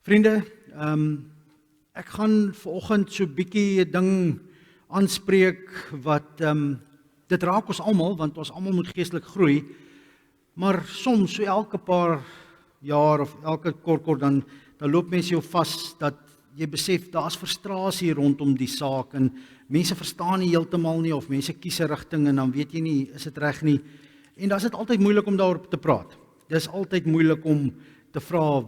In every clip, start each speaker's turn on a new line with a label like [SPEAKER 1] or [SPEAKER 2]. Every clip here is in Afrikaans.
[SPEAKER 1] Vriende, ek gaan vanoggend so 'n bietjie 'n ding aanspreek wat dit raak ons almal, want ons almal moet geestelik groei, maar soms so elke paar jaar of elke kort dan loop mense jou vas dat jy besef daar's frustrasie rondom die saak en mense verstaan nie heeltemal nie of mense kies 'n rigting en dan weet jy nie is dit reg nie. En dan is dit altyd moeilik om daaroor te praat. Dis altyd moeilik om te vra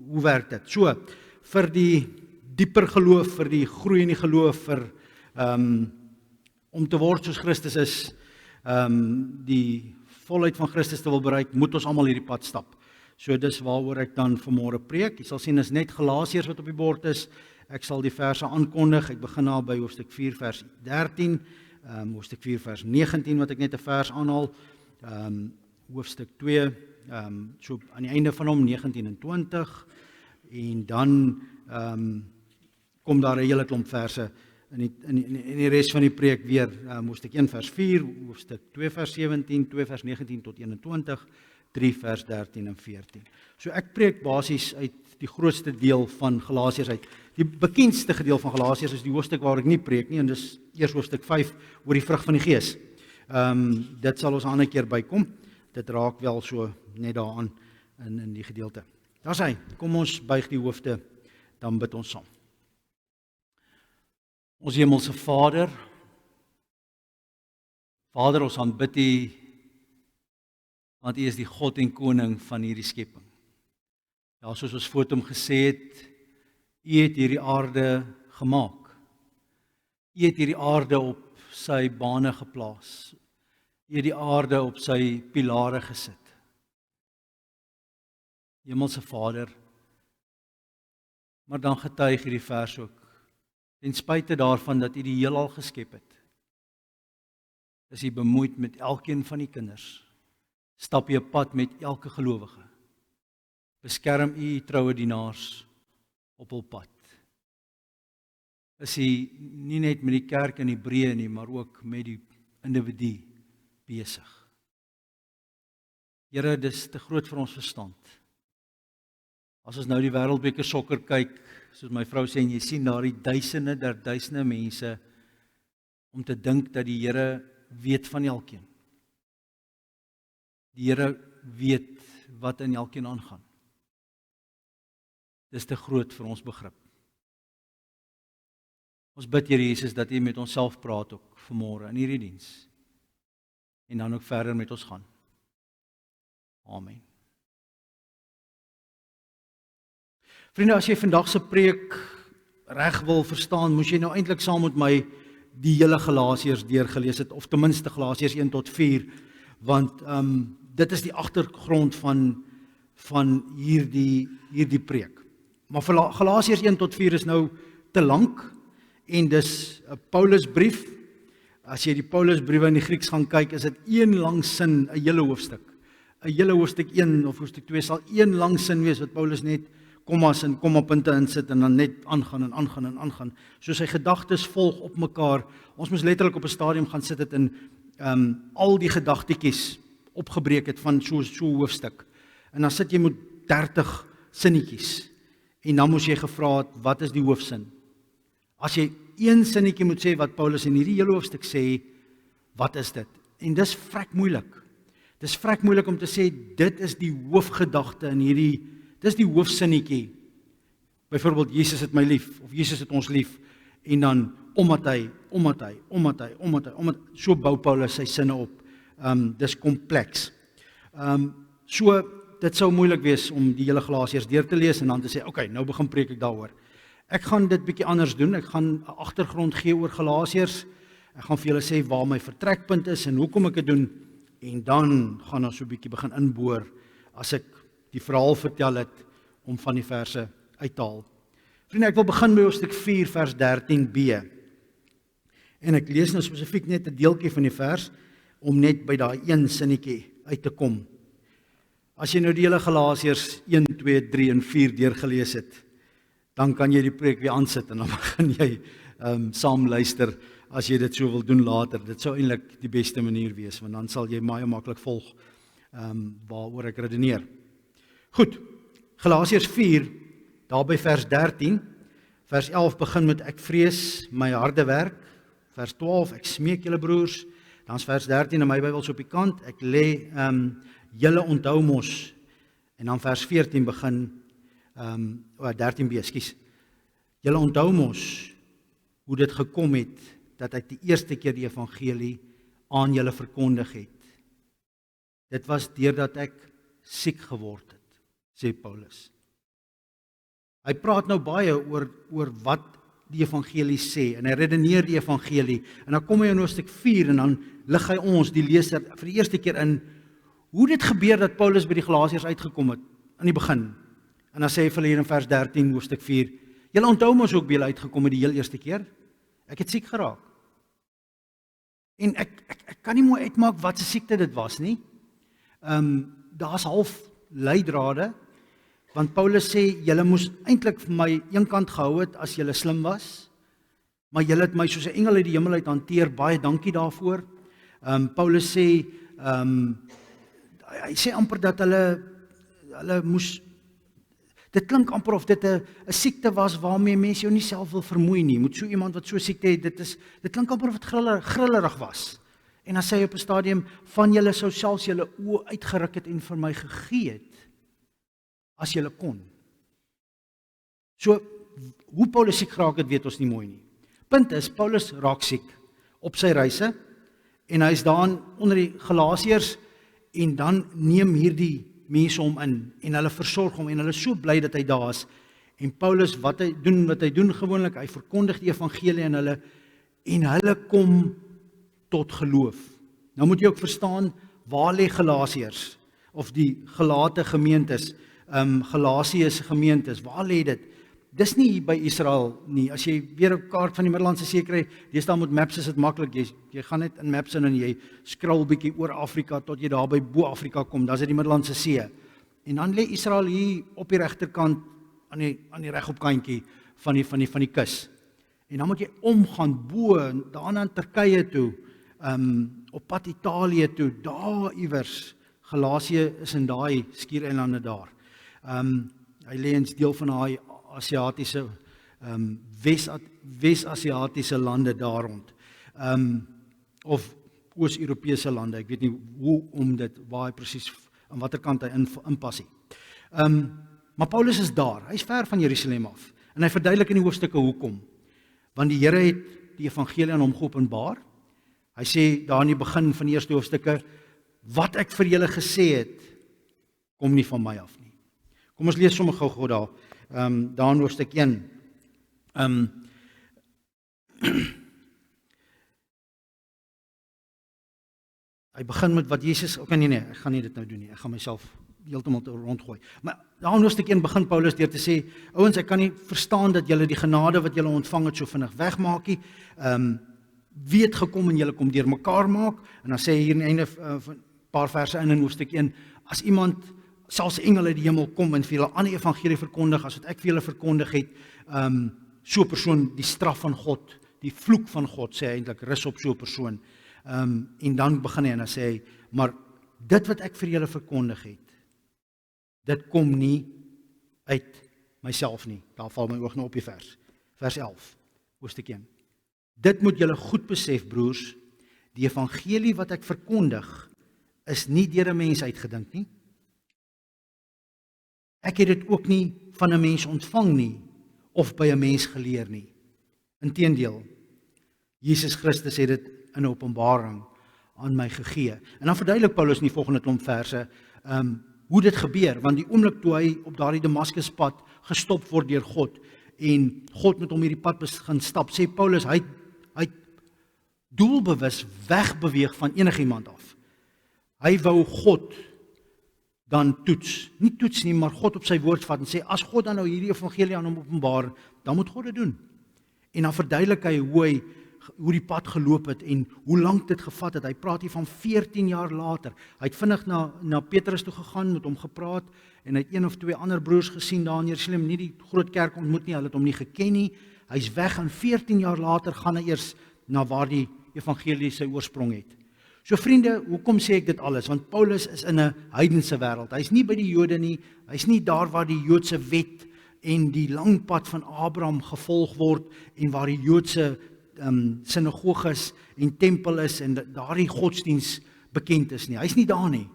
[SPEAKER 1] hoe werk dit? So, vir die dieper geloof, vir die groei in die geloof, vir om te word soos Christus is, die volheid van Christus te wil bereik, moet ons almal hierdie pad stap. So dis waaroor ek dan vanmôre preek. Jy sal sien is net Galasiërs wat op die bord is. Ek sal die verse aankondig. Ek begin daar by hoofstuk 4 vers 13, hoofstuk 4 vers 19 wat ek net 'n vers aanhaal, hoofstuk 2, so aan die einde van hom 19 en 20 en dan kom daar 'n hele klomp verse in die res van die preek weer, hoofstuk 1 vers 4, hoofstuk 2 vers 17, 2 vers 19 tot 21, 3 vers 13 en 14. So ek preek basies uit die grootste deel van Galasiërs uit. Die bekendste gedeelte van Galasiërs is die hoofstuk waar ek nie preek nie, en dis eers hoofstuk 5 oor die vrug van die Gees. Dit sal ons 'n ander keer bykom. Dit raak wel so net daaraan in die gedeelte. Daar's hy. Kom ons buig die hoofde, dan bid ons saam. Ons hemelse Vader, ons aanbid U, want U is die God en Koning van hierdie skepping. Ja, soos ons voor hom gesê het, U het hierdie aarde gemaak. U het hierdie aarde op sy bane geplaas. U het die aarde op sy pilare gesit. Hemelse Vader, maar dan getuig hierdie vers ook, ten spyte daarvan dat U die heelal geskep het, is U bemoeid met elkeen van die kinders, stap U 'n pad met elke gelowige, beskerm U troue dienaars op hul pad. Is U nie net met die kerk in Hebreë nie, maar ook met die individu besig. Here, dis te groot vir ons verstand. As ons nou die wêreldbeker sokker kyk, soos my vrou sê, en jy sien daar die duisende mense, om te dink dat die Here weet van elkeen. Die Here weet wat in elkeen aangaan. Dis te groot vir ons begrip. Ons bid, Here Jesus, dat U met onsself praat ook vanmôre in hierdie diens. En dan ook verder met ons gaan. Amen. Vriende, as jy vandag se preek reg wil verstaan, moes jy nou eintlik saam met my die hele Galasiërs deurgelees het, of ten minste Galasiërs 1 tot 4, want dit is die agtergrond van hierdie preek. Maar vir Galasiërs 1 tot 4 is nou te lank, en dis 'n Paulusbrief. As jy die Paulusbriewe in die Grieks gaan kyk, is dit een lang sin, 'n hele hoofstuk. 'n hele hoofstuk 1 of hoofstuk 2 sal een lang sin wees wat Paulus net kommas en kommapunte insit en dan net aangaan. So sy gedagtes volg op mekaar. Ons moes letterlik op 'n stadium gaan sit het en al die gedagtetjies opgebreek het van so 'n hoofstuk. En dan sit jy met 30 sinnetjies. En dan moes jy gevra het, wat is die hoofsin? As jy een sinnetjie moet sê wat Paulus in hierdie hele hoofstuk sê, wat is dit? En dis vrek moeilik. Dis vrek moeilik om te sê, dit is die hoofgedagte in hierdie, dis die hoofsinnetjie. Byvoorbeeld, Jesus het my lief, of Jesus het ons lief, en dan omdat hy, so bou Paulus sy sinne op. Dis kompleks. So, dit sou moeilik wees om die hele Galasiërs deur te lees, en dan te sê, okay, nou begin preek ek daaroor. Ek gaan dit bietjie anders doen, ek gaan 'n agtergrond gee oor Galasiërs, ek gaan vir julle sê waar my vertrekpunt is, en hoekom ek dit doen, en dan gaan ons so 'n bietjie begin inboor, as ek die verhaal vertel het, om van die verse uit te haal. Vriende, ek wil begin by hoofstuk 4 vers 13b, en ek lees nou spesifiek net 'n deeltjie van die vers, om net by daai een sinnetjie uit te kom. As jy nou die hele Galasiërs 1, 2, 3 en 4 deurgelees het, dan kan jy die preek weer aansit, en dan begin jy saam luister, as jy dit so wil doen later. Dit sou eintlik die beste manier wees, want dan sal jy baie maklik volg waaroor ek redeneer. Goed, Galasiërs 4 daar by vers 13, vers 11 begin met ek vrees my harde werk, vers 12 ek smeek julle broers, dan is vers 13 in my Bybel so op die kant, ek lê julle onthou mos, en dan vers 14 begin 13b, ekskuus. Julle onthou mos hoe dit gekom het dat ek die eerste keer die evangelie aan julle verkondig het. Dit was deurdat ek siek geword het, sê Paulus. Hy praat nou baie oor wat die evangelie sê, en hy redeneer die evangelie, en dan kom hy in hoofstuk 4, en dan lig hy ons, die leser, vir die eerste keer in, hoe dit gebeur dat Paulus by die Galasiërs uitgekom het, in die begin. En dan sê hy vir hulle hier in vers 13, hoofstuk 4, julle onthou mos ook by julle uitgekom het die heel eerste keer? Ek het siek geraak. En ek kan nie mooi uitmaak wat se siekte dit was nie. Daar's half leidrade, want Paulus sê, julle moes eintlik vir my eenkant gehou het as julle slim was, maar julle het my soos 'n engel uit die hemel uit hanteer, baie dankie daarvoor. Paulus sê, hy sê amper dat hulle moes, dit klink amper of dit 'n siekte was waarmee mense jou nie self wil vermoei nie. Moet so iemand wat so siekte het, dit klink amper of dit grillerig was. En dan sê hy op 'n stadium, van julle sou selfs julle oë uitgeruk het en vir my gegee het, as julle kon. So, hoe Paulus siek geraak het, weet ons nie mooi nie. Punt is, Paulus raak siek op sy reise, en hy is daar onder die Galasiërs, en dan neem hierdie mense hom in, en hulle versorg hom, en hulle is so bly dat hy daar is. En Paulus, wat hy doen gewoonlik, hy verkondig die evangelie aan hulle, en hulle kom tot geloof. Nou moet jy ook verstaan, waar lê Galasiërs, of die gelate gemeentes, Galasiëse gemeentes, waar lê dit? Dis nie hier by Israel nie. As jy weer 'n kaart van die Middellandse See kry, jy staan met Maps, is dit maklik. Jy gaan net in Maps in en jy scroll bietjie oor Afrika tot jy daar by bo Afrika kom. Daar's dit die Middellandse See. En dan lê Israel hier op die regterkant aan die regopkantjie van die kus. En dan moet jy omgaan bo daarna in Turkye toe, op pad Italië toe, daar iewers. Galasië is in daai skiereilande daar. Hy lê in deel van daai Asiatiese, Wes-Asiatiese lande daar rond, of Oos-Europese lande, ek weet nie waar hy presies, aan watter kant hy inpas nie. Maar Paulus is daar, hy is ver van Jerusalem af, en hy verduidelik in die hoofstukke hoekom, want die Here het die evangelie aan hom geopenbaar. Hy sê daar in die begin van die eerste hoofstukke, wat ek vir julle gesê het, kom nie van my af nie. Kom ons lees sommer gou daar, daar in hoofstuk 1. Hy begin met wat Jesus, nee, ek gaan nie dit nou doen nie, ek gaan myself heeltemal rondgooi. Maar daar in hoofstuk 1 begin Paulus deur te sê, ouens, ek kan nie verstaan dat julle die genade wat julle ontvang het so vinnig wegmaak nie. Wie het gekom en julle kom deur mekaar maak? En dan sê hy hier in die einde van 'n paar verse in hoofstuk 1, as iemand, selfs engele uit die hemel kom en vir julle ander evangelie verkondig, as wat ek vir julle verkondig het, so 'n persoon, die straf van God, die vloek van God, sê hy eintlik, rus op so 'n persoon. En dan begin hy en dan sê hy, maar dit wat ek vir julle verkondig het, dit kom nie uit myself nie. Daar val my oog nou op die vers 11, hoofstuk 1. Dit moet julle goed besef, broers, die evangelie wat ek verkondig, is nie deur 'n mens uitgedink nie. Ek het dit ook nie van 'n mens ontvang nie, of by 'n mens geleer nie. Inteendeel, Jesus Christus het dit in 'n openbaring aan my gegee. En dan verduidelik Paulus in die volgende klomp verse, hoe dit gebeur, want die oomblik toe hy op daardie Damaskuspad gestop word deur God, en God met hom hierdie pad begin stap, sê Paulus, hy doelbewus wegbeweeg van enigiemand af. Hy wou God dan nie toets nie, maar God op sy woord vat en sê, as God dan nou hierdie evangelie aan hom openbaar, dan moet God dit doen. En dan verduidelik hy hoe die pad geloop het en hoe lank dit gevat het. Hy praat hier van 14 jaar later. Hy het vinnig na Petrus toe gegaan, met hom gepraat, en hy het 1 of 2 ander broers gesien daar in Jerusalem, nie die groot kerk ontmoet nie, hulle het hom nie geken nie. Hy's weg en 14 jaar later gaan hy eers na waar die evangelie sy oorsprong het. So vriende, hoekom sê ek dit alles? Want Paulus is in 'n heidense wêreld. Hy's nie by die Jode nie, hy's nie daar waar die Joodse wet en die lang pad van Abraham gevolg word en waar die Joodse sinagoges en tempel is en daardie godsdiens bekend is nie. Hy's nie daar nie.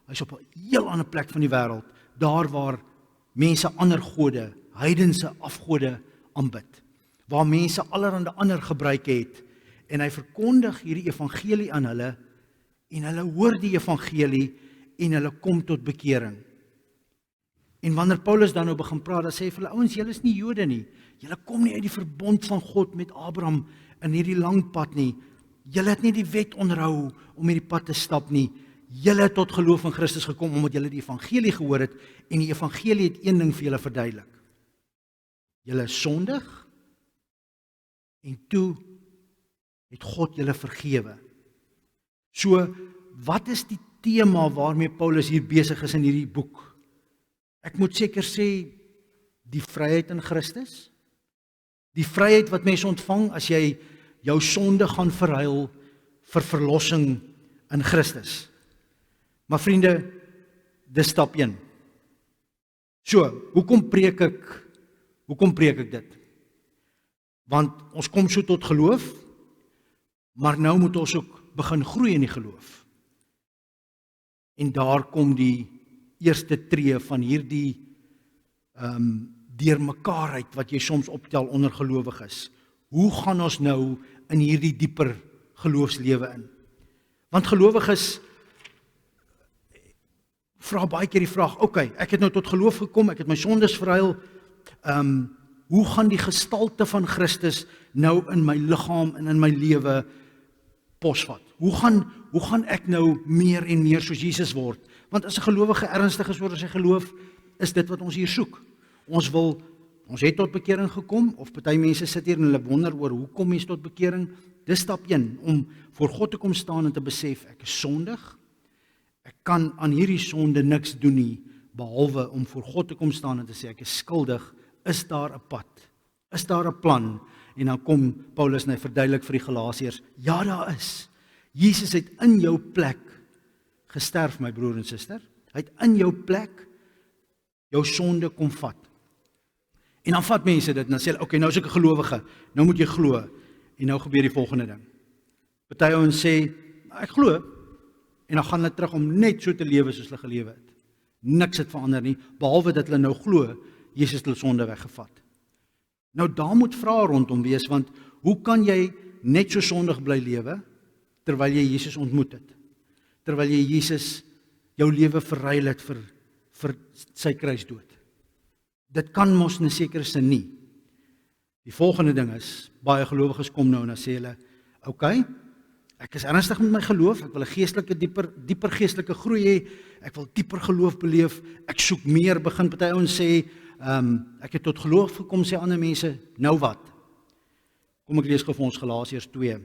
[SPEAKER 1] Hy's op 'n heel ander plek van die wêreld, daar waar mense ander gode, heidense afgode aanbid, waar mense allerhande ander gebruike het, en hy verkondig hierdie evangelie aan hulle, en hulle hoor die evangelie, en hulle kom tot bekering. En wanneer Paulus dan nou begin praat, dan sê hy vir hulle, ouens, julle is nie Jode nie, julle kom nie uit die verbond van God met Abraham in hierdie lang pad nie, julle het nie die wet onderhou om hierdie pad te stap nie, julle het tot geloof in Christus gekom, omdat julle die evangelie gehoor het, en die evangelie het een ding vir julle verduidelik. Julle is sondig, en toe het God julle vergewe. So, wat is die tema waarmee Paulus hier besig is in hierdie boek? Ek moet seker sê, die vryheid in Christus, die vryheid wat mense ontvang as jy jou sonde gaan verruil vir verlossing in Christus. Maar vriende, dis stap 1. So, hoekom preek ek dit? Want ons kom so tot geloof, maar nou moet ons ook begin groei in die geloof. En daar kom die eerste tree van hierdie deurmekaarheid wat jy soms optel onder gelowiges. Hoe gaan ons nou in hierdie dieper geloofslewe in? Want gelowiges vra baie keer die vraag, okay, ek het nou tot geloof gekom, ek het my sondes verruil, hoe gaan die gestalte van Christus nou in my liggaam en in my lewe posvat? Hoe gaan ek nou meer en meer soos Jesus word? Want as 'n gelowige ernstig is oor sy geloof, is dit wat ons hier soek. Ons het tot bekering gekom, of party mense sit hier en hulle wonder oor hoe kom mens tot bekering? Dis stap 1, om voor God te kom staan en te besef, ek is sondig, ek kan aan hierdie sonde niks doen nie, behalwe om voor God te kom staan en te sê, ek is skuldig, is daar 'n pad, is daar 'n plan? En dan kom Paulus en hy verduidelik vir die Galasiërs, ja daar is, Jesus het in jou plek gesterf, my broer en suster, hy het in jou plek jou sonde kom vat. En dan vat mense dit en dan sê hulle, okay, nou is ek 'n gelowige, nou moet jy glo, en nou gebeur die volgende ding. Party ouens sê, ek glo, en dan gaan hulle terug om net so te lewe soos hulle gelewe het. Niks het verander nie, behalwe dat hulle nou glo, Jesus het hulle sonde weggevat. Nou daar moet vrae rondom wees, want hoe kan jy net so sondig bly lewe, terwyl jy Jesus ontmoet het? Terwyl jy Jesus jou lewe verruil het vir sy kruisdood. Dit kan mos in 'n sekere sin nie. Die volgende ding is, baie gelowiges kom nou en dan sê hulle, okay, ek is ernstig met my geloof, ek wil 'n geestelike dieper geestelike groei hê, ek wil dieper geloof beleef, ek soek meer, begin party ouens sê, ek het tot geloof gekom, sê ander mense, nou wat? Kom ek lees gou vir ons Galasiërs 2,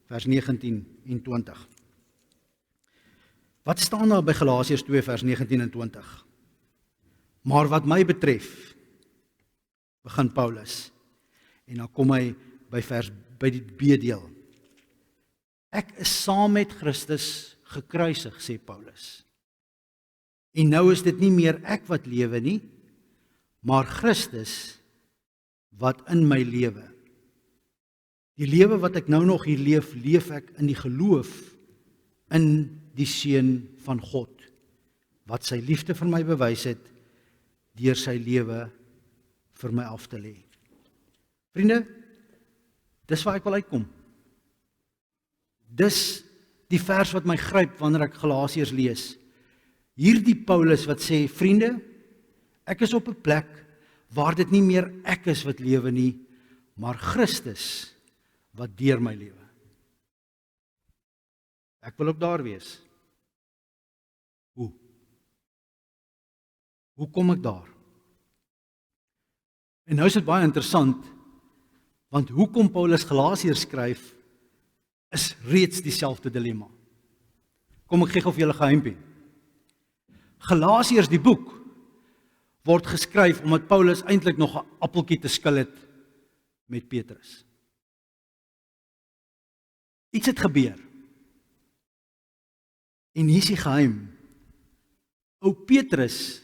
[SPEAKER 1] vers 19 en 20. Wat staan daar by Galasiërs 2 vers 19 en 20? Maar wat my betref, begin Paulus, en dan kom hy by die B-deel. Ek is saam met Christus gekruisig, sê Paulus. En nou is dit nie meer ek wat lewe nie, maar Christus wat in my lewe. Die lewe wat ek nou nog hier leef, leef ek in die geloof in die Seun van God, wat sy liefde vir my bewys het, deur sy lewe vir my af te lê. Vriende, dis waar ek wil uitkom. Dis die vers wat my gryp wanneer ek Galasiërs lees. Hierdie Paulus wat sê, vriende, ek is op 'n plek waar dit nie meer ek is wat lewe nie, maar Christus wat deur my lewe. Ek wil ook daar wees. Hoe kom ek daar? En nou is dit baie interessant, want hoekom Paulus Galasiërs skryf, is reeds dieselfde dilemma. Kom ek gee gou vir julle 'n geheimpie. Galasiërs, die boek, word geskryf omdat Paulus eintlik nog 'n appeltjie te skil het met Petrus. Iets het gebeur. En hier is die geheim. Ou Petrus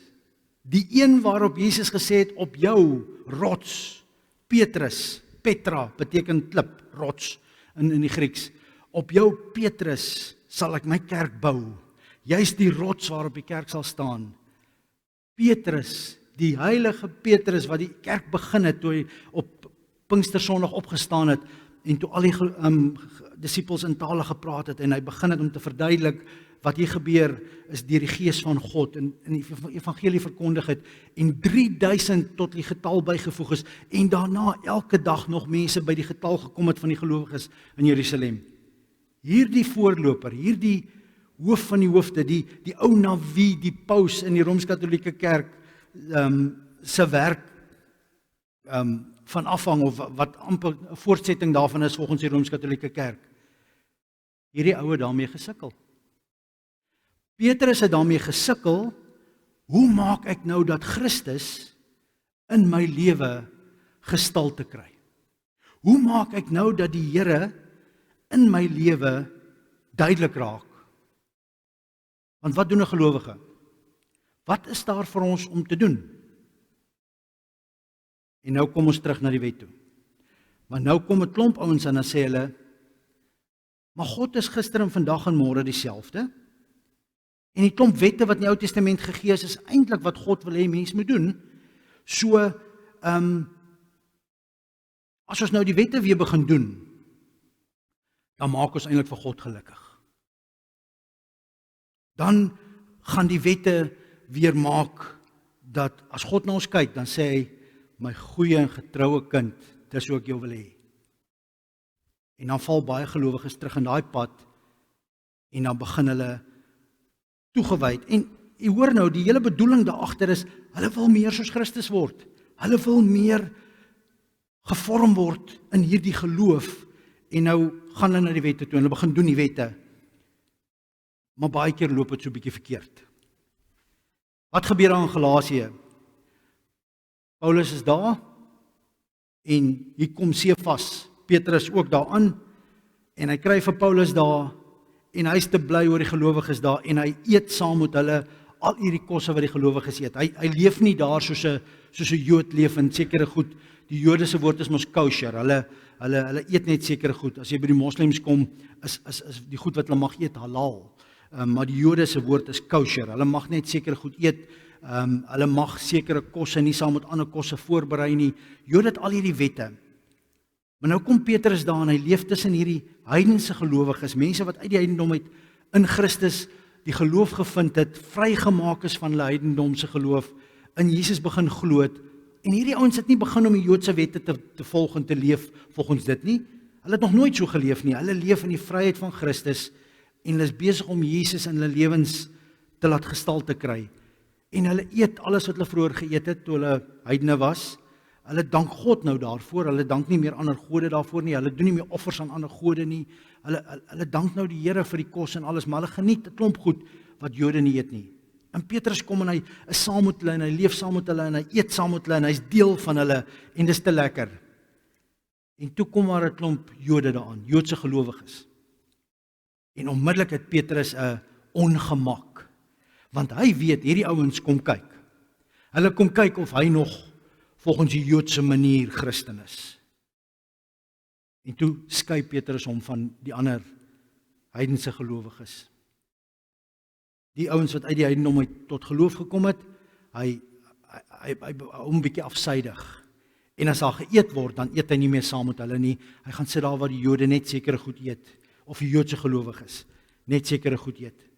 [SPEAKER 1] Die een waarop Jesus gesê het, op jou rots, Petrus, Petra beteken klip, rots in die Grieks. Op jou Petrus sal ek my kerk bou. Jy is die rots waarop die kerk sal staan. Petrus, die heilige Petrus wat die kerk begin het toe hy op Pinkstersondag opgestaan het en toe al die disippels in tale gepraat het en hy begin het om te verduidelik wat hier gebeur is deur die Gees van God en die evangelie verkondig het en 3000 tot die getal bygevoeg is en daarna elke dag nog mense by die getal gekom het van die gelowiges in Jerusalem. Hierdie voorloper, hierdie hoof van die hoofde, die ou na wie die paus in die Rooms-Katolieke kerk se werk van afhang of wat amper 'n voortsetting daarvan is volgens die Rooms-Katolieke kerk. Hierdie ouwe daarmee gesukkel. Petrus het daarmee gesukkel, hoe maak ek nou dat Christus in my lewe gestalte kry? Hoe maak ek nou dat die Here in my lewe duidelik raak? Want wat doen 'n gelowige? Wat is daar vir ons om te doen? En nou kom ons terug na die wet toe. Want nou kom 'n klomp ouens en dan sê hulle, maar God is gister en vandag en môre dieselfde. En die klomp wette wat in die Ou Testament gegee is eintlik wat God wil hê mens moet doen. So, as ons nou die wette weer begin doen, dan maak ons eintlik vir God gelukkig. Dan gaan die wette weer maak dat as God na ons kyk, dan sê hy, my goeie en getroue kind, dis hoe ek jou wil hê. En dan val baie gelowiges terug in daai pad en dan begin hulle toegewyd. En jy hoor nou, die hele bedoeling daar agter is, hulle wil meer soos Christus word. Hulle wil meer gevorm word in hierdie geloof en nou gaan hulle na die wette toe en hulle begin doen die wette. Maar baie keer loop dit so 'n bietjie verkeerd. Wat gebeur daar in Galasië? Paulus is daar en hier kom Sefas, Petrus ook daaraan en hy kry vir Paulus daar en hy is te bly oor die gelowiges daar en hy eet saam met hulle al hierdie kosse wat die gelowiges eet. Hy leef nie daar soos 'n Jood leef in sekere goed. Die Jode se woord is mos kosher. Hulle eet net sekere goed. As jy by die moslems kom, is die goed wat hulle mag eet halal. Maar die Jode se woord is kosher. Hulle mag net sekere goed eet. Hulle mag sekere kosse nie saam met ander kosse voorberei nie. Jode het al hierdie wette. Maar nou kom Petrus daar en hy leef tussen hierdie heidense gelowiges, mense wat uit die heidendom uit in Christus die geloof gevind het, vrygemaak is van hulle heidendomse geloof, in Jesus begin glo het. En hierdie ouens het nie begin om die Joodse wette te volg en te leef volgens dit nie. Hulle het nog nooit so geleef nie. Hulle leef in die vryheid van Christus en hulle is besig om Jesus in hulle lewens te laat gestalte kry. En hulle eet alles wat hulle vroeër geëet het toe hulle heidene was. Hulle dank God nou daarvoor. Hulle dank nie meer ander gode daarvoor nie. Hulle doen nie meer offers aan ander gode nie. Hulle dank nou die Here vir die kos en alles, maar hulle geniet 'n klomp goed wat Jode nie eet nie. En Petrus kom en hy is saam met hulle en hy leef saam met hulle en hy eet saam met hulle en hy's deel van hulle en dis te lekker. En toe kom maar 'n klomp Jode daaraan, Joodse gelowiges. En onmiddellik het Petrus 'n ongemak, want hy weet hierdie ouens kom kyk. Hulle kom kyk of hy nog volgens die Joodse manier Christen is. En toe skei Petrus hom van die ander heidense gelowiges. Die ouens wat uit die heidendom uit tot geloof gekom het, hy hom 'n bietjie afsydig. En as daar geëet word, dan eet hy nie meer saam met hulle nie. Hy gaan sit daar waar die Jode net sekere goed eet, of die Joodse gelowiges net sekere goed eet.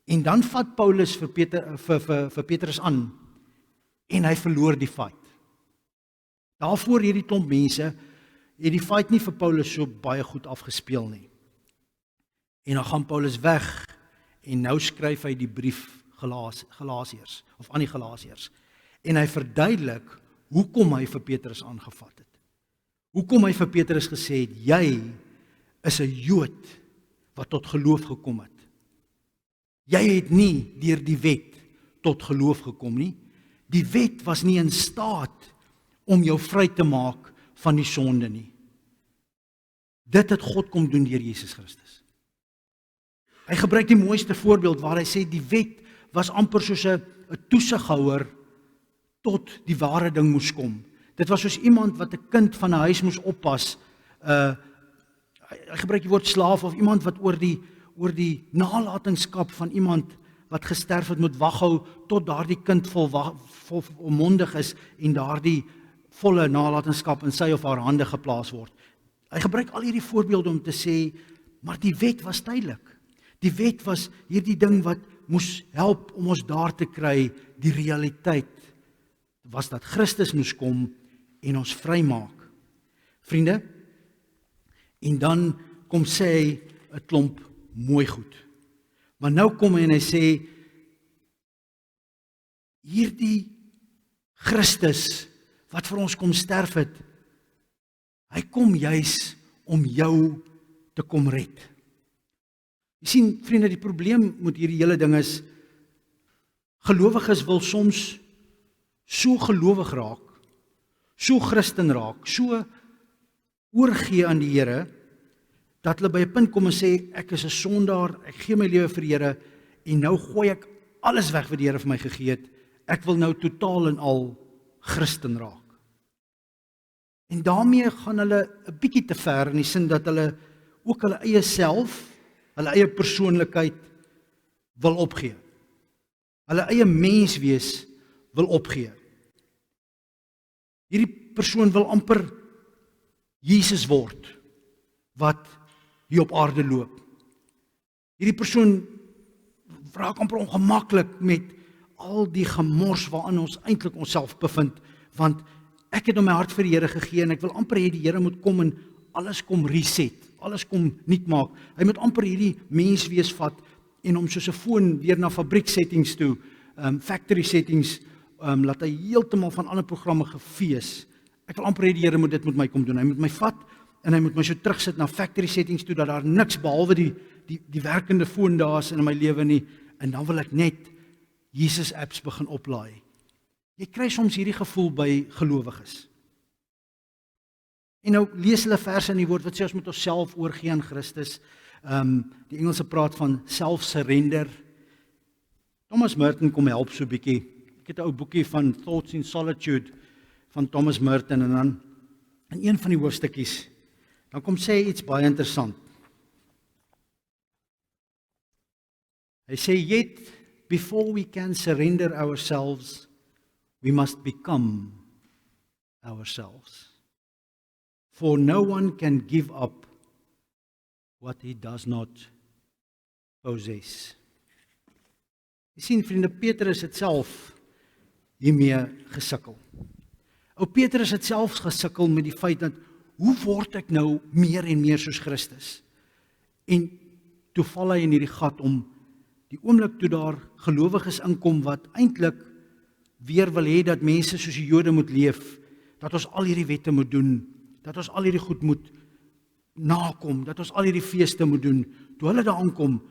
[SPEAKER 1] En dan vat Paulus vir Petrus aan en hy verloor die fight. Daarvoor hierdie klomp mense het die fight nie vir Paulus so baie goed afgespeel nie. En dan gaan Paulus weg en nou skryf hy die brief Galasiërs of aan die Galasiërs. En hy verduidelik hoekom hy vir Petrus aangevat het. Hoekom hy vir Petrus gesê het, jy is 'n Jood wat tot geloof gekom het. Jy het nie deur die wet tot geloof gekom nie. Die wet was nie in staat om jou vry te maak van die sonde nie. Dit het God kom doen deur Jesus Christus. Hy gebruik die mooiste voorbeeld waar hy sê die wet was amper soos 'n toesighouer tot die ware ding moes kom. Dit was soos iemand wat 'n kind van 'n huis moes oppas. Hy gebruik die woord slaaf, of iemand wat oor die nalatenskap van iemand wat gesterf het moet waghou tot daardie kind volmondig is en daardie volle nalatenskap in sy of haar hande geplaas word. Hy gebruik al hierdie voorbeelde om te sê, maar die wet was tydelik. Die wet was hierdie ding wat moes help om ons daar te kry. Die realiteit was dat Christus moes kom en ons vrymaak. Vriende, en dan kom sê hy 'n klomp mooi goed. Maar nou kom hy en hy sê, hierdie Christus wat vir ons kom sterf het, hy kom juis om jou te kom red. Jy sien, vriende, die probleem met hierdie hele ding is, gelowiges wil soms so gelowig raak, so Christen raak, so oorgee aan die Here, dat hulle by 'n punt kom en sê, ek is 'n sondaar, ek gee my lewe vir die Here, en nou gooi ek alles weg wat die Here vir my gegee het, ek wil nou totaal en al Christen raak. En daarmee gaan hulle 'n bietjie te ver, in die sin dat hulle ook hulle eie self, hulle eie persoonlikheid wil opgee. Hulle eie menswees wil opgee. Hierdie persoon wil amper Jesus word, wat hier op aarde loop. Hierdie persoon raak amper ongemaklik met al die gemors waarin ons eintlik onsself bevind, want ek het my hart vir die Here gegee en ek wil amper hê die Here moet kom en alles kom reset, alles kom nuut maak. Hy moet amper hierdie menswees vat en hom soos 'n foon weer na fabrieksettings toe, factory settings, laat hy heeltemal van ander programme gefees. Ek wil amper hê die Here moet dit met my kom doen. Hy moet my vat en hy moet my so terugsit na factory settings toe, dat daar niks behalwe die werkende foon daar is in my lewe nie, en dan wil ek net Jesus apps begin oplaai. Jy kry soms hierdie gevoel by gelowiges. En nou lees hulle verse in die woord wat sê ons moet onsself oorgee aan Christus. Die Engelse praat van self-surrender. Thomas Merton kom help so 'n bietjie. Ek het 'n ou boekie van Thoughts in Solitude van Thomas Merton, en dan in een van die hoofstukkies, dan kom sê iets baie interessant. Hy sê, yet before we can surrender ourselves, we must become ourselves. For no one can give up what he does not possess. Jy sien, vriende, Petrus het self hiermee gesukkel. Ou Petrus het self gesukkel met die feit dat, hoe word ek nou meer en meer soos Christus? En toe val hy in hierdie gat om die oomblik toe daar gelowiges inkom wat eintlik weer wil hê dat mense soos die Jode moet leef, dat ons al hierdie wette moet doen, dat ons al hierdie goed moet nakom, dat ons al hierdie feeste moet doen. Toe hulle daar aankom,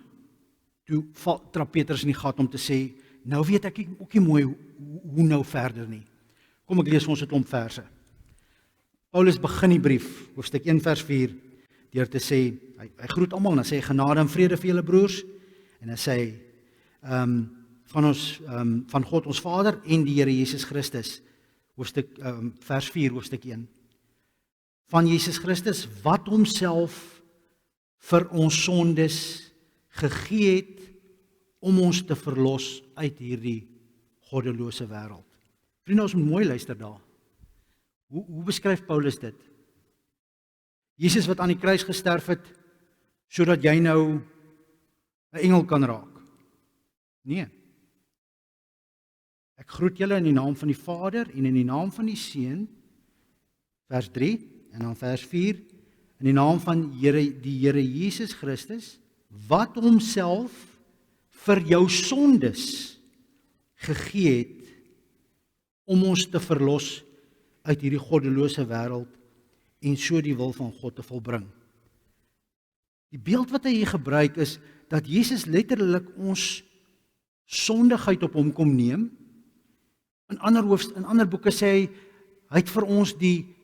[SPEAKER 1] toe trap Petrus in die gat om te sê, nou weet ek ook nie mooi hoe nou verder nie. Kom, ek lees vir ons 'n klomp verse. Paulus begin die brief, hoofstuk 1 vers 4, deur te sê, hy groet almal en dan sê hy, genade en vrede vir julle broers, en dan sê hy, van God ons Vader en die Here Jesus Christus, vers 4, hoofstuk 1, van Jesus Christus, wat homself vir ons sondes gegee het, om ons te verlos uit hierdie goddelose wêreld. Vriende, ons moet mooi luister daar. Hoe beskryf Paulus dit? Jesus wat aan die kruis gesterf het, sodat jy nou 'n engel kan raak. Nee. Ek groet julle in die naam van die Vader en in die naam van die Seun, vers 3, en dan vers 4, in die naam van die Here Jesus Christus, wat homself vir jou sondes gegee het, om ons te verlos uit hierdie goddelose wêreld en so die wil van God te volbring. Die beeld wat hy hier gebruik is, dat Jesus letterlik ons sondigheid op hom kom neem. In ander boeke sê hy het vir ons die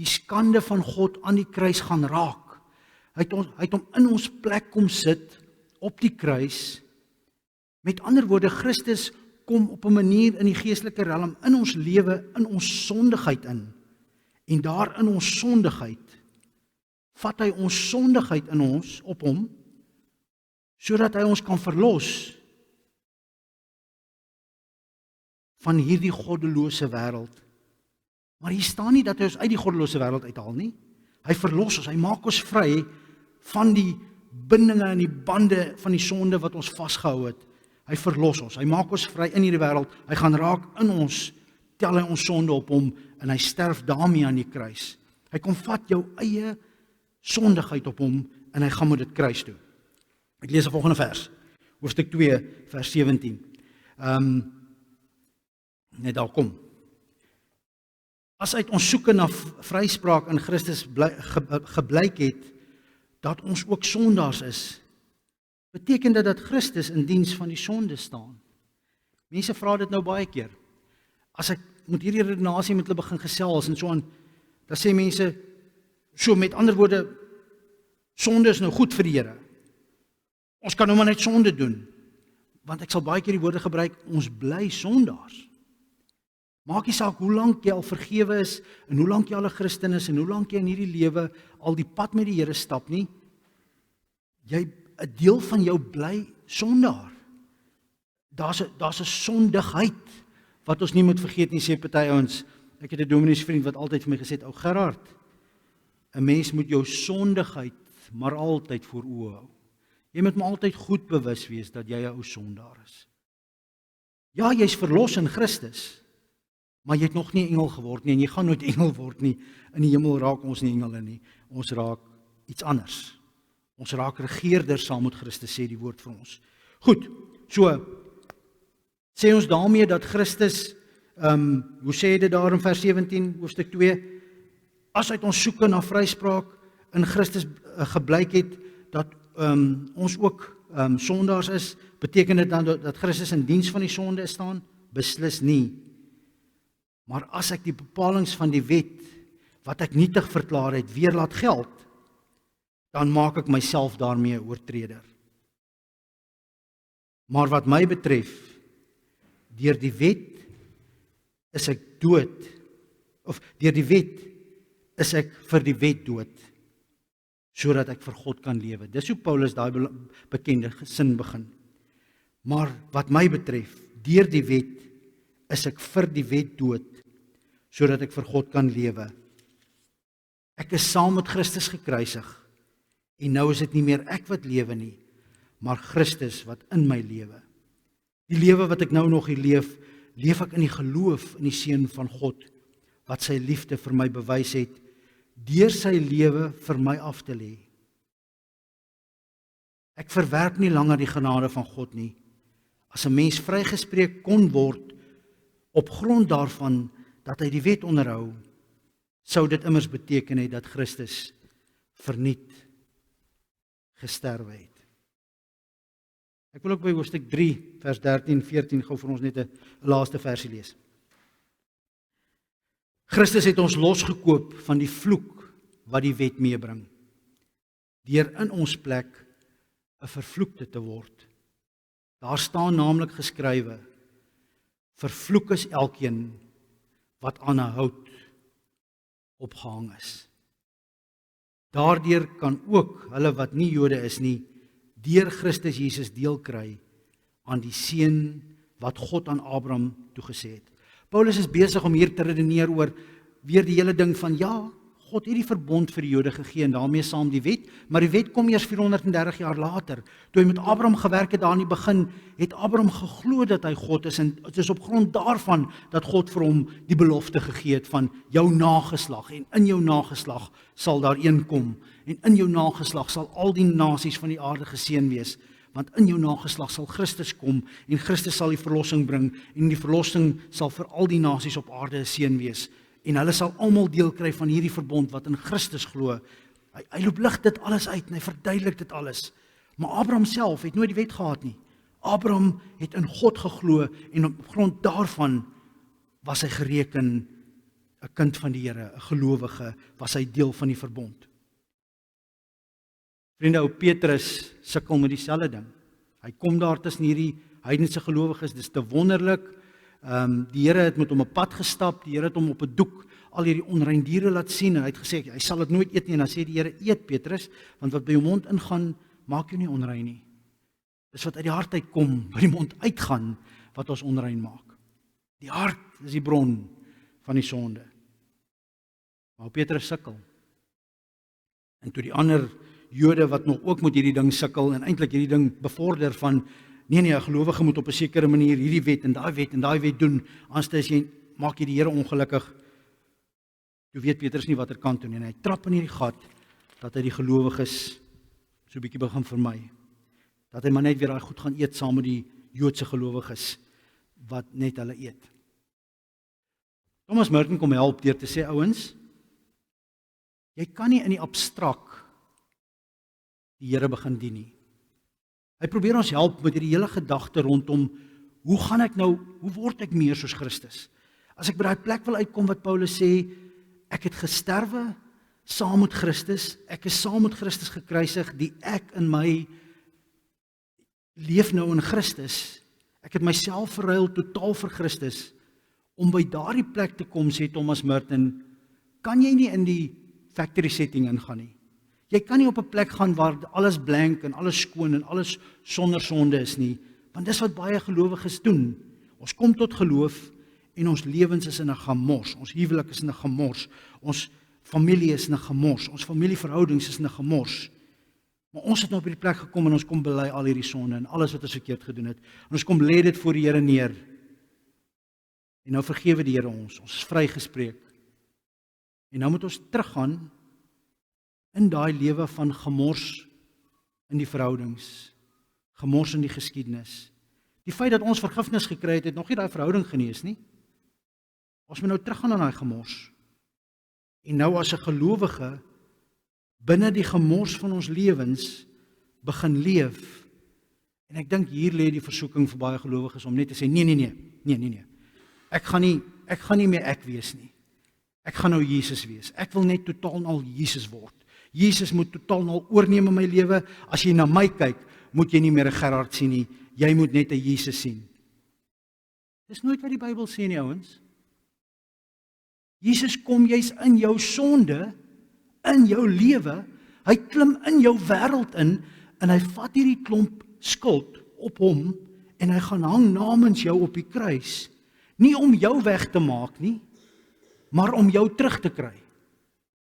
[SPEAKER 1] skande van God aan die kruis gaan raak. Hy het hom in ons plek kom sit op die kruis. Met ander woorde, Christus kom op 'n manier in die geestelike realm in ons lewe, in ons sondigheid in. En daar in ons sondigheid vat hy ons sondigheid in ons op hom, sodat hy ons kan verlos van hierdie goddelose wêreld. Maar hier staan nie dat hy ons uit die goddelose wêreld uithaal nie. Hy verlos ons, hy maak ons vry van die bindinge en die bande van die sonde wat ons vasgehou het. Hy verlos ons, hy maak ons vry in hierdie wêreld, hy gaan raak in ons, tel hy ons sonde op hom, en hy sterf daarmee aan die kruis. Hy kom vat jou eie sondigheid op hom, en hy gaan met dit kruis toe. Ek lees die volgende vers, hoofstuk 2, vers 17. Net daar kom. As uit ons soeke na vryspraak in Christus geblyk het, dat ons ook sondaars is, beteken dit dat Christus in diens van die sonde staan. Mense vra dit nou baie keer. As ek moet hierdie redenasie met hulle begin gesels en so aan, dan sê mense, so met ander woorde, sonde is nou goed vir die Here. Ons kan nou maar net sonde doen, want ek sal baie keer die woorde gebruik, ons bly sondaars. Maak nie saak hoe lank jy al vergewe is, en hoe lank jy al 'n Christen is, en hoe lank jy in hierdie lewe al die pad met die Here stap nie, 'n deel van jou bly sondaar. Daar's 'n sondigheid, wat ons nie moet vergeet nie, sê party ouens. Ek het 'n domineesvriend wat altyd vir my gesê het, ou Gerard, 'n mens moet jou sondigheid maar altyd voor oë hou. Jy moet maar altyd goed bewus wees dat jy 'n ou sondaar is. Ja, jy's verlos in Christus, maar jy het nog nie engel geword nie, en jy gaan nooit engel word nie. In die hemel raak ons nie engele nie, ons raak iets anders. Ons raak regeerders saam met Christus, sê die woord vir ons. Goed, so, sê ons daarmee dat Christus, hoe sê dit daar in vers 17, hoofstuk 2, as uit ons soeke na vryspraak in Christus geblyk het, dat ons ook sondaars is, beteken dit dan dat Christus in diens van die sonde staan? Beslis nie. Maar as ek die bepalings van die wet, wat ek nietig verklaar het, weer laat geld, dan maak ek myself daarmee 'n oortreder. Maar wat my betref, deur die wet is ek dood, of deur die wet is ek vir die wet dood, sodat ek vir God kan lewe. Dis hoe Paulus daai bekende sin begin. Maar wat my betref, deur die wet is ek vir die wet dood, sodat ek vir God kan lewe. Ek is saam met Christus gekruisig, en nou is dit nie meer ek wat lewe nie, maar Christus wat in my lewe. Die lewe wat ek nou nog hier leef, leef ek in die geloof in die Seun van God, wat sy liefde vir my bewys het, deur sy lewe vir my af te lê. Ek verwerp nie langer die genade van God nie. As 'n mens vrygespreek kon word op grond daarvan dat hy die wet onderhou, sou dit immers beteken het dat Christus verniet gesterwe het. Ek wil ook by hoofstuk 3 vers 13-14 gou vir ons net 'n laaste versie lees. Christus het ons losgekoop van die vloek wat die wet meebring, deur in ons plek 'n vervloekte te word. Daar staan naamlik geskrywe, vervloek is elkeen wat aan 'n hout opgehang is. Daardeur kan ook hulle wat nie Jode is nie, deur Christus Jesus deel kry aan die seën wat God aan Abraham toegesê het. Paulus is besig om hier te redeneer oor weer die hele ding van ja, God het die verbond vir die Jode gegee en daarmee saam die wet, maar die wet kom eers 430 jaar later. Toe hy met Abraham gewerk het daar in die begin, het Abraham geglo dat hy God is, en het is op grond daarvan dat God vir hom die belofte gegee het van jou nageslag, en in jou nageslag sal daar een kom, en in jou nageslag sal al die nasies van die aarde geseën wees, want in jou nageslag sal Christus kom, en Christus sal die verlossing bring, en die verlossing sal vir al die nasies op aarde 'n seën wees, en hulle sal almal deel kry van hierdie verbond wat in Christus glo. Hy loop lig dit alles uit, en hy verduidelik dit alles. Maar Abraham self het nooit die wet gehad nie. Abraham het in God geglo, en op grond daarvan was hy gereken 'n kind van die Here, 'n gelowige, was hy deel van die verbond. Vriende, ou Petrus sukkel met dieselfde ding. Hy kom daar tussen hierdie heidense gelowiges, dis te wonderlik. Die Here het met hom 'n pad gestap, die Here het hom op 'n doek al hierdie onrein diere laat sien, en hy het gesê, hy sal dit nooit eet nie, en dan sê die Here, eet Petrus, want wat by jou mond ingaan, maak jou nie onrein nie. Dis wat uit die hart uitkom, by die mond uitgaan, wat ons onrein maak. Die hart is die bron van die sonde. Maar Petrus sukkel. En toe die ander Jode wat nog ook met hierdie ding sukkel, en eintlik hierdie ding bevorder van, nee, 'n gelowige moet op 'n sekere manier hierdie wet en daai wet doen, anders maak jy die Here ongelukkig. Toe weet Petrus nie wat er kan doen, en hy trap in hierdie gat, dat hy die gelowiges so 'n bietjie begin vermy. Dat hy maar net weer daai goed gaan eet saam met die Joodse gelowiges, wat net hulle eet. Thomas Merton kom help deur te sê, ouens, jy kan nie in die abstrak die Here begin dien nie. Hy probeer ons help met hierdie hele gedagte rondom, hoe word ek meer soos Christus? As ek by daai plek wil uitkom wat Paulus sê, ek het gesterwe saam met Christus, ek is saam met Christus gekruisig, die ek in my leef nou in Christus, ek het myself verruil totaal vir Christus, om by daardie plek te kom, sê Thomas Merton, kan jy nie in die factory setting ingaan nie. Jy kan nie op 'n plek gaan waar alles blank en alles skoon en alles sonder sonde is nie, want dis wat baie gelowiges doen. Ons kom tot geloof en ons lewens is in 'n gemors, ons huwelik is in 'n gemors, ons familie is in 'n gemors, ons familieverhoudings is in 'n gemors. Maar ons het nou op die plek gekom en ons kom bely al hierdie sonde en alles wat ons verkeerd gedoen het. En ons kom lê dit voor die Here neer. En nou vergewe die Here ons is vrygespreek. En nou moet ons teruggaan in daai lewe van gemors in die verhoudings, gemors in die geskiedenis. Die feit dat ons vergifnis gekry het, het nog nie daai verhouding genees nie. Ons moet nou teruggaan aan daai gemors. En nou as 'n gelowige binne die gemors van ons lewens begin leef. En ek dink hier lê die versoeking vir baie gelowiges om net te sê nee. Ek gaan nie meer ek wees nie. Ek gaan nou Jesus wees. Ek wil net totaal en al Jesus word. Jesus moet totaal en al oorneem in my lewe. As jy na my kyk, moet jy nie meer 'n Gerard sien nie. Jy moet net 'n Jesus sien. Dis nooit wat die Bybel sê nie, ouens. Jesus kom juis in jou sonde, in jou lewe. Hy klim in jou wêreld in en hy vat hierdie klomp skuld op hom en hy gaan hang namens jou op die kruis. Nie om jou weg te maak nie, maar om jou terug te kry.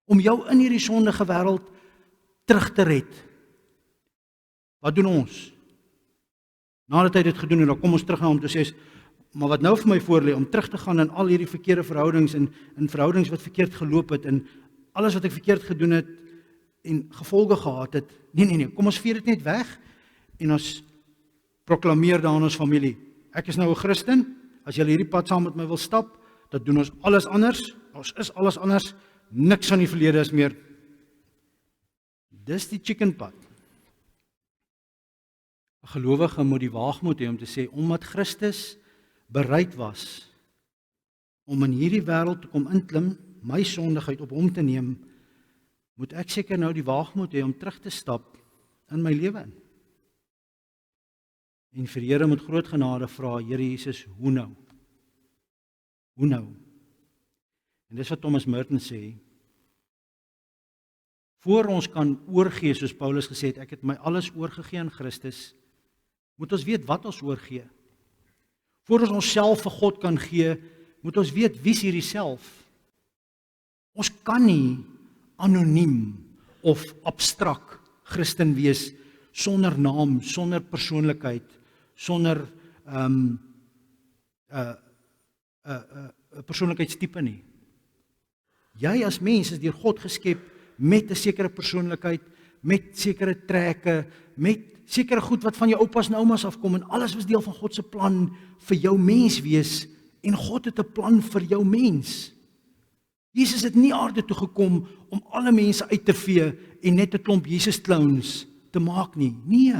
[SPEAKER 1] Om jou in hierdie sondige wêreld terug te red. Wat doen ons? Nadat hy dit gedoen het, dan kom ons terug na hom toe sê, maar wat nou vir my voor lê, om terug te gaan in al hierdie verkeerde verhoudings en in verhoudings wat verkeerd geloop het en alles wat ek verkeerd gedoen het en gevolge gehad het. Nee, kom ons vier dit net weg en ons proklameer daar aan ons familie. Ek is nou 'n Christen, as julle hierdie pad saam met my wil stap, dan doen ons alles anders, ons is alles anders, niks van die verlede is meer. Dis die chicken pad. 'n Gelowige moet die waagmoed hê om te sê, omdat Christus bereid was om in hierdie wêreld te kom inklim, my sondigheid op hom te neem, moet ek seker nou die waagmoed hê om terug te stap in my lewe in. En vir die Here met groot genade vra, Here Jesus, hoe nou? Hoe nou? En dis wat Thomas Merton sê, voor ons kan oorgee, soos Paulus gesê het, ek het my alles oorgegee aan Christus, moet ons weet wat ons oorgee. Voor ons onsself vir God kan gee, moet ons weet wie is hierdie self. Ons kan nie anoniem of abstrak Christen wees sonder naam, sonder persoonlikheid, sonder 'n persoonlikheidstipe nie. Jy as mens is deur God geskep met 'n sekere persoonlikheid, met sekere trekke, met sekere goed wat van jou oupas en oumas afkom en alles was deel van God se plan vir jou mens wees en God het 'n plan vir jou mens. Jesus het nie aarde toe gekom om alle mense uit te vee en net 'n klomp Jesus clowns te maak nie. Nee.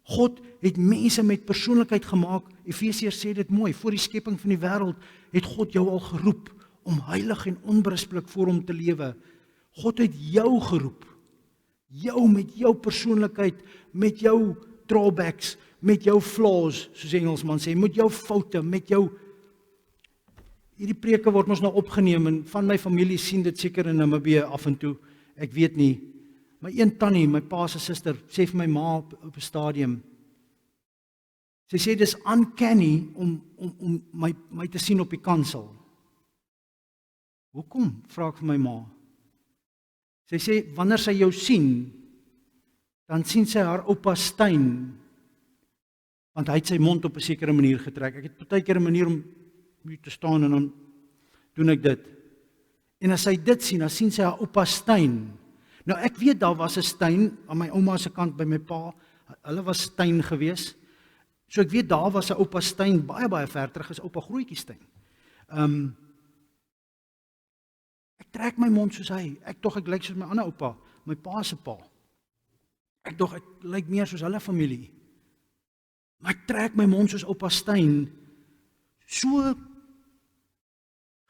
[SPEAKER 1] God het mense met persoonlikheid gemaak. Efesiërs sê dit mooi, voor die skepping van die wêreld het God jou al geroep om heilig en onberispelik voor hom te lewe. God het jou geroep. Jou met jou persoonlikheid, met jou drawbacks, met jou flaws, soos die Engelsman sê, met jou foute, met jou... Hierdie preke word ons nou opgeneem, en van my familie sien dit seker in Namibië af en toe, ek weet nie. My een tannie, my pa se suster, sê vir my ma op 'n stadium, sy sê, dis uncanny om my te sien op die kansel. Hoekom? Vra ek vir my ma. Sy sê, wanneer sy jou sien, dan sien sy haar oupa Stein, want hy het sy mond op 'n sekere manier getrek. Ek het baie keer 'n manier om hier te staan, en dan doen ek dit. En as sy dit sien, dan sien sy haar oupa Stein. Nou ek weet, daar was 'n Stein, aan my ouma se kant by my pa, hulle was Stein gewees, so ek weet, daar was 'n oupa Stein, baie ver terug, is oupa Grootjie Stein. Ek trek my mond soos hy, ek lyk soos my ander oupa, my pa se pa. Ek lyk meer soos hulle familie. Maar ek trek my mond soos oupa Stein, so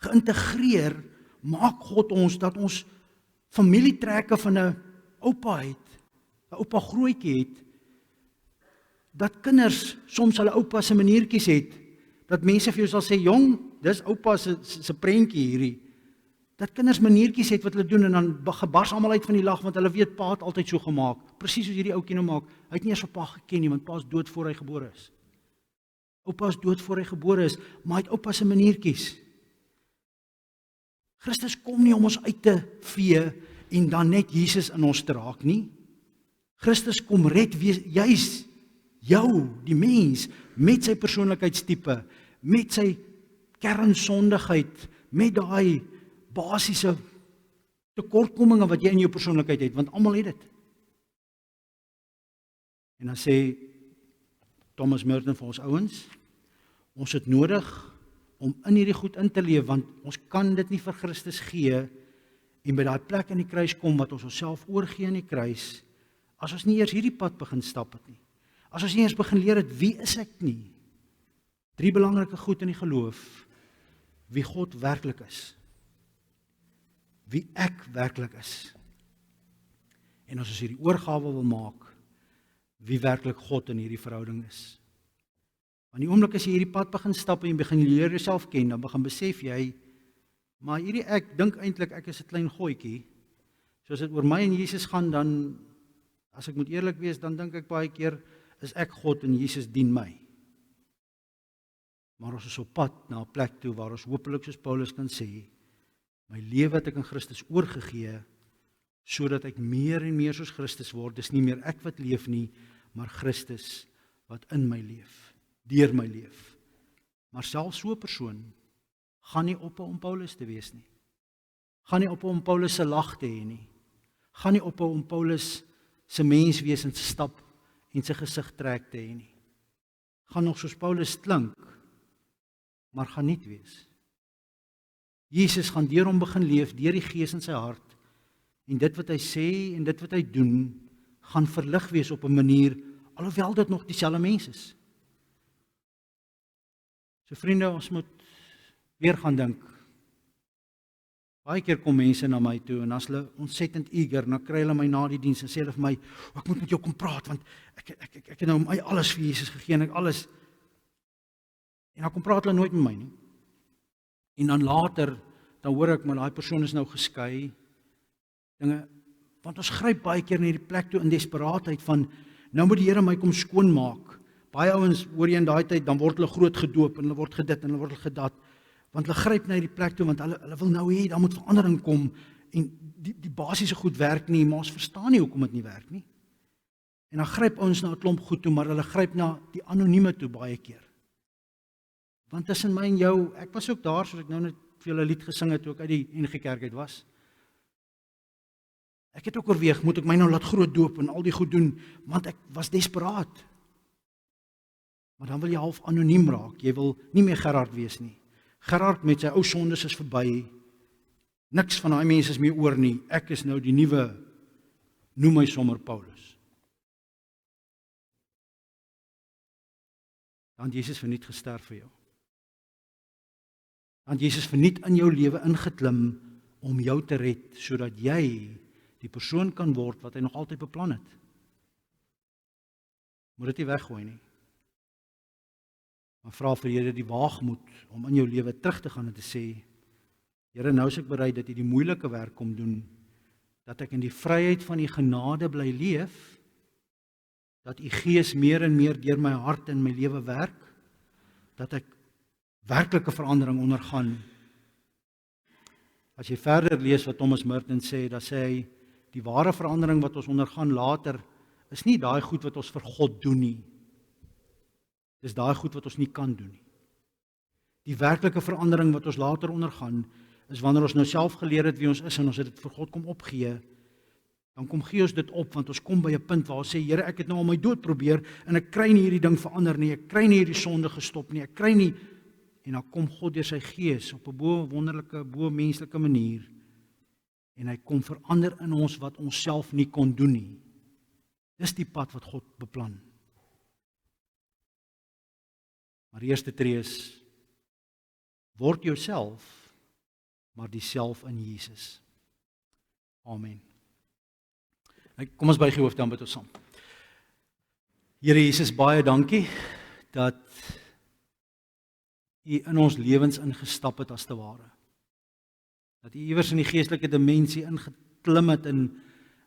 [SPEAKER 1] geïntegreer, maak God ons, dat ons familietrekke van 'n oupa het, 'n oupa Grootjie het, dat kinders soms hulle oupa se maniertjies het, dat mense vir jou sal sê, jong, dis oupa se prentjie hierdie, dat kinders maniertjies het wat hulle doen, en dan gebars almal uit van die lag, want hulle weet, pa het altyd so gemaak, presies soos hierdie ouetjie nou maak, hy het nie eers vir pa geken nie, want pa is dood voor hy gebore is. Oupa is dood voor hy gebore is, maar hy het oupa se maniertjies. Christus kom nie om ons uit te vee, en dan net Jesus in ons te raak nie. Christus kom red juis jou, die mens, met sy persoonlikheidstipe, met sy kernsondigheid, met daai basiese tekortkominge wat jy in jou persoonlikheid het, want almal het dit. En dan sê Thomas Merton vir ons ouens, ons het nodig om in hierdie goed in te leef, want ons kan dit nie vir Christus gee, en by daai plek in die kruis kom, wat ons onsself oorgee in die kruis, as ons nie eers hierdie pad begin stap het nie, as ons nie eers begin leer het, wie is ek nie? 3 belangrike goed in die geloof, wie God werklik is, wie ek werklik is, en as ons hierdie oorgawe wil maak, wie werklik God in hierdie verhouding is. Want die oomblik as jy hierdie pad begin stap en jy begin leer jouself ken, dan begin besef jy, maar hierdie ek dink eintlik ek is 'n klein gooitjie. So as dit oor my en Jesus gaan, dan, as ek moet eerlik wees, dan dink ek baie keer, is ek God en Jesus dien my. Maar ons is op pad na 'n plek toe waar ons hopelik soos Paulus kan sê, my lewe het ek aan Christus oorgegee, sodat ek meer en meer soos Christus word. Dis nie meer ek wat leef nie, maar Christus wat in my leef, deur my leef. Maar selfs so 'n persoon gaan nie ophou om Paulus te wees nie. Gaan nie ophou om Paulus se lag te hê nie. Gaan nie ophou om Paulus se menswees en se stap en sy gesig trek te hê nie. Gaan nog soos Paulus klink, maar gaan nie wees. Jesus gaan deur hom begin leef, deur die Gees in sy hart, en dit wat hy sê en dit wat hy doen, gaan verlig wees op 'n manier, alhoewel dit nog dieselfde mens is. So vriende, ons moet weer gaan dink. Baie keer kom mense na my toe, en as hulle ontsettend eager, dan kry hulle my na die diens, en sê hulle vir my, ek moet met jou kom praat, want ek het nou my alles vir Jesus gegee, en ek alles, en dan kom praat hulle nooit met my nie. En dan later, dan hoor ek, maar daai persoon is nou geskei, dinge, want ons gryp baie keer na hierdie plek toe in desperaatheid van, nou moet die Here my kom skoonmaak. Baie ouens, hoor jy in daai tyd, dan word hulle groot gedoop, en hulle word gedit, en hulle word gedat, want hulle gryp na hierdie plek toe, want hulle wil nou hê, daar moet verandering kom, en die basiese goed werk nie, maar ons verstaan nie hoekom dit nie werk nie. En dan gryp ons na 'n klomp goed toe, maar hulle gryp na die anonieme toe baie keer. Want tussen my en jou, ek was ook daar, soos ek nou net vir julle lied gesing het, toe ek uit die NG Kerk uit was. Ek het ook oorweeg, moet ek my nou laat groot doop en al die goed doen, want ek was desperaat. Maar dan wil jy half anoniem raak, jy wil nie meer Gerard wees nie. Gerard met sy ou sondes is verby, niks van daai mense is meer oor nie, ek is nou die nuwe, noem my sommer Paulus. Dan het Jesus verniet gesterf vir jou. Dan het Jesus verniet in jou lewe ingeklim om jou te red, sodat jy die persoon kan word wat hy nog altyd beplan het. Moet dit nie weggooi nie. Maar vra vir die Here die waagmoed om in jou lewe terug te gaan en te sê, Here, nou is ek bereid dat U die moeilike werk kom doen, dat ek in die vryheid van U genade bly leef, dat U Gees meer en meer deur my hart en my lewe werk, dat ek werklike verandering ondergaan. As jy verder lees wat Thomas Merton sê, dan sê hy, die ware verandering wat ons ondergaan later, is nie daai goed wat ons vir God doen nie. Dis daai goed wat ons nie kan doen nie. Die werklike verandering wat ons later ondergaan, is wanneer ons nou self geleer het wie ons is en ons het dit vir God kom opgee, dan kom gee ons dit op, want ons kom by 'n punt waar ons sê, Here, ek het nou al my dood probeer, en ek kry nie hierdie ding verander nie, ek kry nie hierdie sonde gestop nie, ek kry nie, en dan kom God deur sy Gees op 'n bo-wonderlike, bo-menslike manier, en hy kom verander in ons wat ons self nie kon doen nie. Dis die pad wat God beplan. Maar die eerste tree is, word jouself, maar die self in Jesus. Amen. Kom ons buig die hoofde aan bid ons saam. Here Jesus, baie dankie dat U in ons lewens ingestap het as te ware. Dat U iewers in die geestelike dimensie ingeklim het in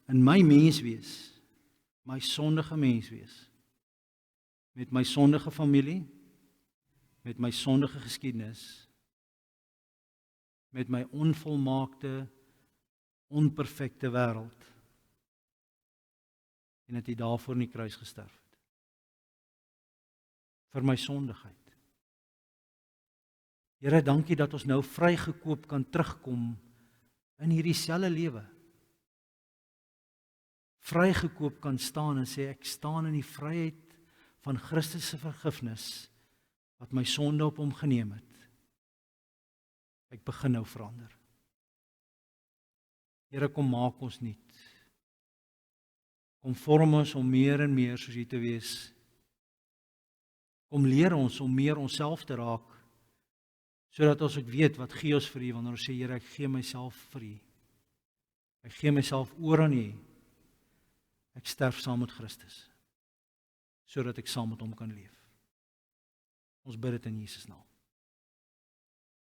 [SPEAKER 1] my menswees, my sondige menswees, met my sondige familie, met my sondige geskiedenis, met my onvolmaakte, onperfekte wêreld, en dat U daarvoor in die kruis gesterf het. Vir my sondigheid. Here, dankie dat ons nou vrygekoop kan terugkom in hierdie selfde lewe. Vrygekoop kan staan en sê, ek staan in die vryheid van Christus se vergifnis, wat my sonde op Hom geneem het. Ek begin nou verander. Here, kom maak ons nuut. Kom vorm ons om meer en meer soos U te wees. Kom leer ons om meer onsself te raak, sodat ons ook weet wat gee ons vir U, wanneer ons sê, Here, ek gee myself vir U. Ek gee myself oor aan U. Ek sterf saam met Christus, sodat ek saam met Hom kan leef. Ons bid dit in Jesus naam.